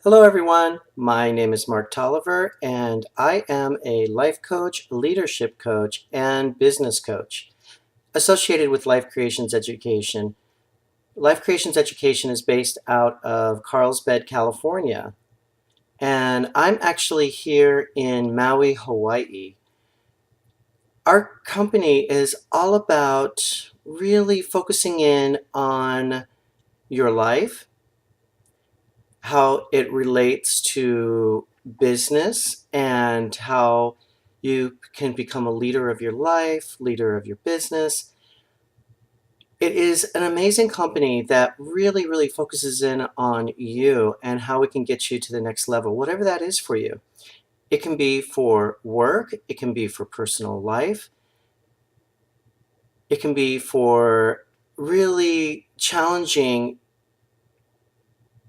Hello everyone, my name is Marc Tolliver and I am a life coach, leadership coach, and business coach associated with Life Creations Education. Life Creations Education is based out of Carlsbad, California, and I'm actually here in Maui, Hawaii. Our company is all about really focusing in on your life, how it relates to business, and how you can become a leader of your life, leader of your business. It is an amazing company that really focuses in on you and how it can get you to the next level, whatever that is for you. It can be for work, it can be for personal life, it can be for really challenging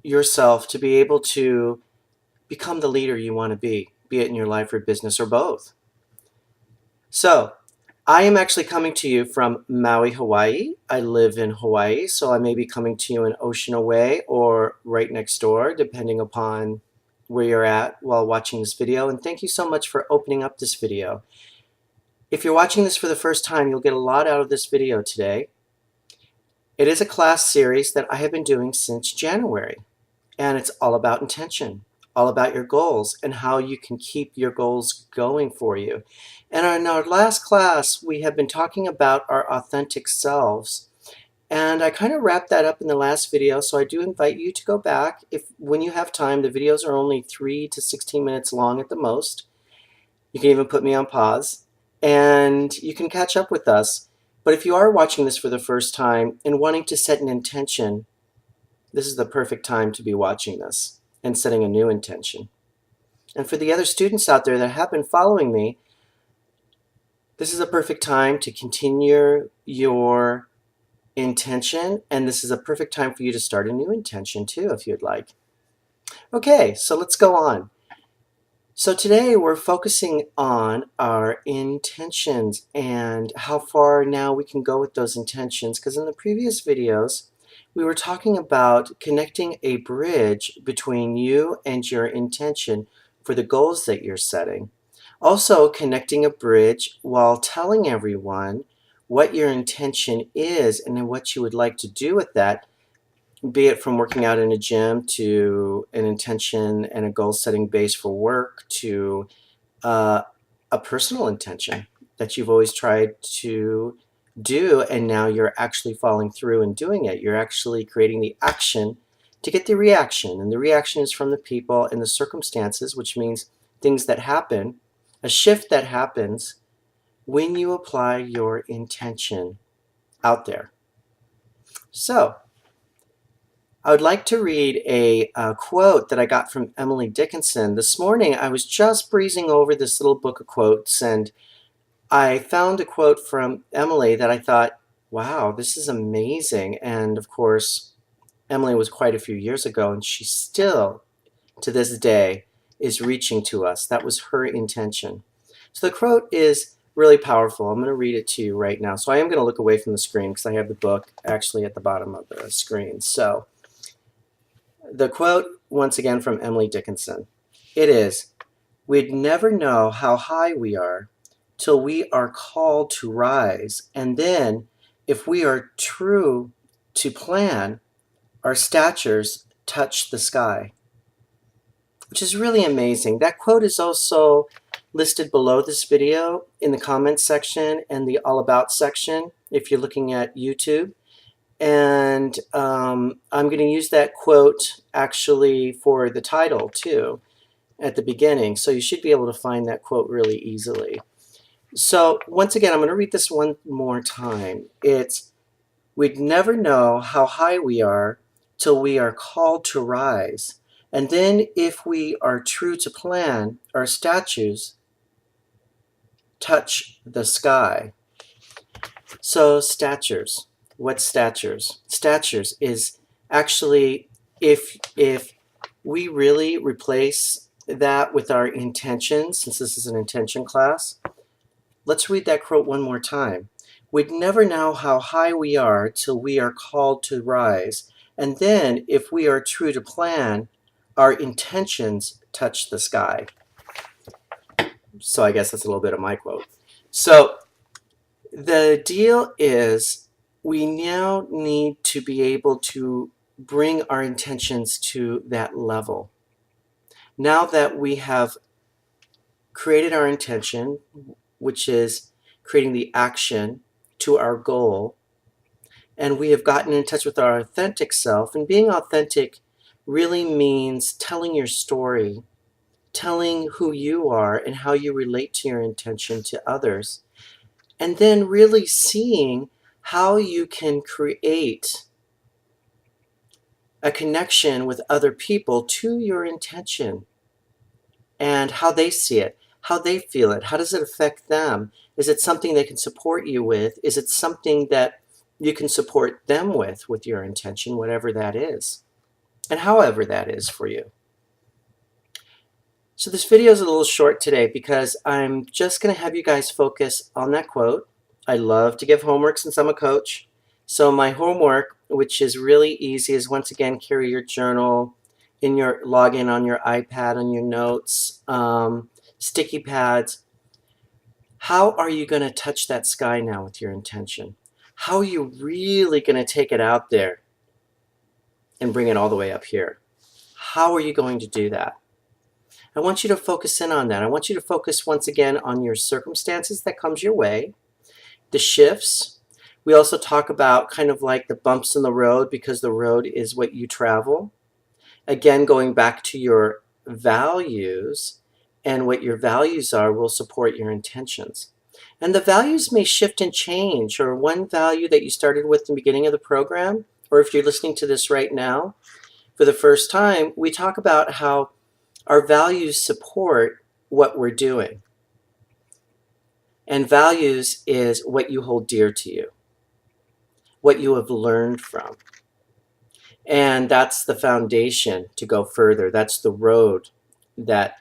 yourself to be able to become the leader you want to be it in your life or business or both. So, I am actually coming to you from Maui, Hawaii. I live in Hawaii, so I may be coming to you an ocean away or right next door, depending upon where you're at while watching this video. And thank you so much for opening up this video. If you're watching this for the first time, you'll get a lot out of this video today. It is a class series that I have been doing since January, and it's all about intention, all about your goals and how you can keep your goals going for you. And in our last class, we have been talking about our authentic selves. And I kind of wrapped that up in the last video, so I do invite you to go back when you have time. The videos are only 3 to 16 minutes long at the most. You can even put me on pause, and you can catch up with us. But if you are watching this for the first time and wanting to set an intention, this is the perfect time to be watching this and setting a new intention. And for the other students out there that have been following me, this is a perfect time to continue your intention, and this is a perfect time for you to start a new intention too, if you'd like. Okay, so let's go on. So today we're focusing on our intentions and how far now we can go with those intentions, because in the previous videos, we were talking about connecting a bridge between you and your intention for the goals that you're setting. Also, connecting a bridge while telling everyone what your intention is and then what you would like to do with that, be it from working out in a gym to an intention and a goal setting base for work to uh, a personal intention that you've always tried to do, and now you're actually following through and doing it. You're actually creating the action to get the reaction, and the reaction is from the people and the circumstances, which means things that happen, a shift that happens when you apply your intention out there. So, I would like to read a quote that I got from Emily Dickinson. This morning, I was just breezing over this little book of quotes, and I found a quote from Emily that I thought, wow, this is amazing. And of course, Emily was quite a few years ago, and she still, to this day, is reaching to us. That was her intention. So the quote is really powerful. I'm going to read it to you right now. So I am going to look away from the screen because I have the book actually at the bottom of the screen. So the quote, once again, from Emily Dickinson. It is, "We'd never know how high we are till we are called to rise, and then, if we are true to plan, our statures touch the sky." Which is really amazing. That quote is also listed below this video in the comments section and the all about section if you're looking at YouTube. And I'm going to use that quote actually for the title too at the beginning, so you should be able to find that quote really easily. So once again, I'm going to read this one more time. It's, "We'd never know how high we are till we are called to rise. And then if we are true to plan, our statues touch the sky." So statures. What statures? Statures is actually, if we really replace that with our intention, since this is an intention class, let's read that quote one more time. "We'd never know how high we are till we are called to rise. And then, if we are true to plan, our intentions touch the sky. So I guess that's a little bit of my quote. So the deal is we now need to be able to bring our intentions to that level. Now that we have created our intention, which is creating the action to our goal, and we have gotten in touch with our authentic self, and being authentic really means telling your story, telling who you are and how you relate to your intention to others, and then really seeing how you can create a connection with other people to your intention and how they see it, how they feel it, how does it affect them? Is it something they can support you with? Is it something that you can support them with your intention, whatever that is, and however that is for you? So this video is a little short today because I'm just going to have you guys focus on that quote. I love to give homework since I'm a coach. So my homework, which is really easy, is once again carry your journal, in your login on your iPad, on your notes, sticky pads. How are you going to touch that sky now with your intention? How are you really going to take it out there and bring it all the way up here? How are you going to do that? I want you to focus in on that. I want you to focus once again on your circumstances that comes your way, the shifts. We also talk about kind of like the bumps in the road because the road is what you travel. Again, going back to your values, and what your values are will support your intentions. And the values may shift and change, or one value that you started with in the beginning of the program, or if you're listening to this right now for the first time, we talk about how our values support what we're doing. And values is what you hold dear to you, what you have learned from. And that's the foundation to go further. That's the road that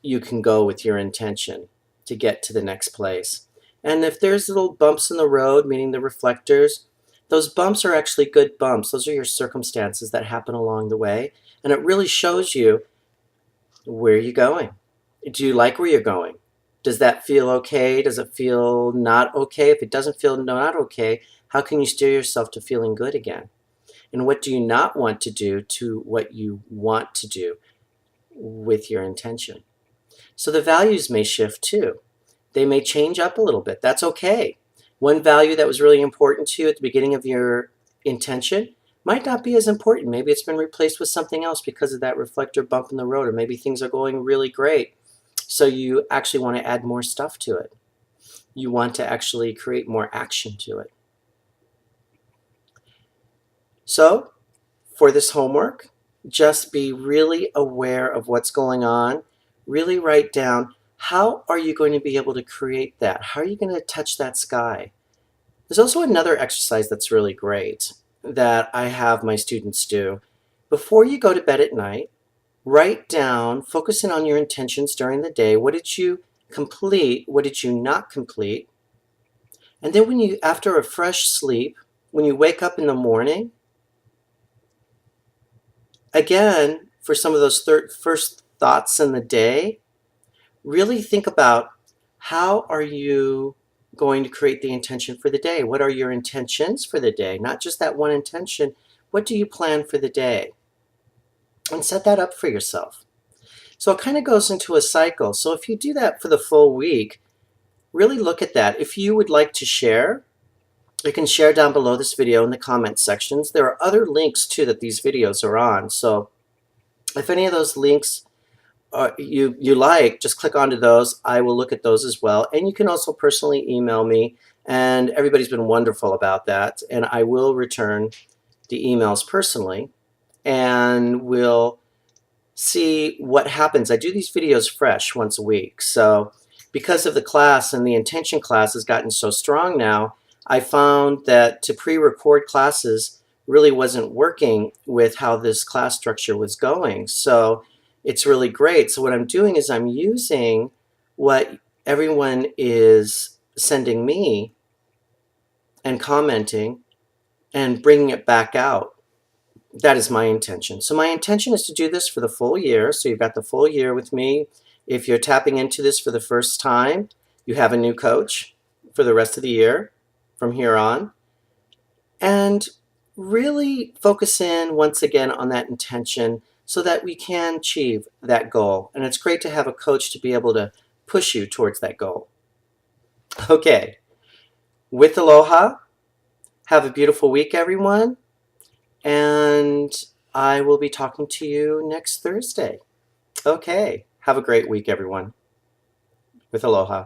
you can go with your intention to get to the next place. And if there's little bumps in the road, meaning the reflectors, those bumps are actually good bumps. Those are your circumstances that happen along the way. And it really shows you where you're going. Do you like where you're going? Does that feel okay? Does it feel not okay? If it doesn't feel not okay, how can you steer yourself to feeling good again? And what do you not want to do to what you want to do with your intention? So the values may shift too. They may change up a little bit. That's okay. One value that was really important to you at the beginning of your intention might not be as important. Maybe it's been replaced with something else because of that reflector bump in the road, or maybe things are going really great. So you actually want to add more stuff to it. You want to actually create more action to it. So for this homework, just be really aware of what's going on. Really write down, how are you going to be able to create that? How are you going to touch that sky? There's also another exercise that's really great that I have my students do. Before you go to bed at night, write down, focusing on your intentions during the day. What did you complete? What did you not complete? And then when you, after a fresh sleep, when you wake up in the morning, again, for some of those first thoughts in the day, really think about, how are you going to create the intention for the day? What are your intentions for the day? Not just that one intention. What do you plan for the day? And set that up for yourself. So it kind of goes into a cycle. So if you do that for the full week, really look at that. If you would like to share, you can share down below this video in the comment sections. There are other links too that these videos are on. So if any of those links you like, just click onto those. I will look at those as well. And you can also personally email me. And everybody's been wonderful about that. And I will return the emails personally. And we'll see what happens. I do these videos fresh once a week. So because of the class, and the intention class has gotten so strong now, I found that to pre-record classes really wasn't working with how this class structure was going. So it's really great. So what I'm doing is I'm using what everyone is sending me and commenting and bringing it back out That is my intention. So my intention is to do this for the full year. So you've got the full year with me. If you're tapping into this for the first time, you have a new coach for the rest of the year from here on. And really focus in once again on that intention so that we can achieve that goal. And it's great to have a coach to be able to push you towards that goal. Okay, with aloha, have a beautiful week, everyone. And I will be talking to you next Thursday. Okay, have a great week, everyone. With aloha.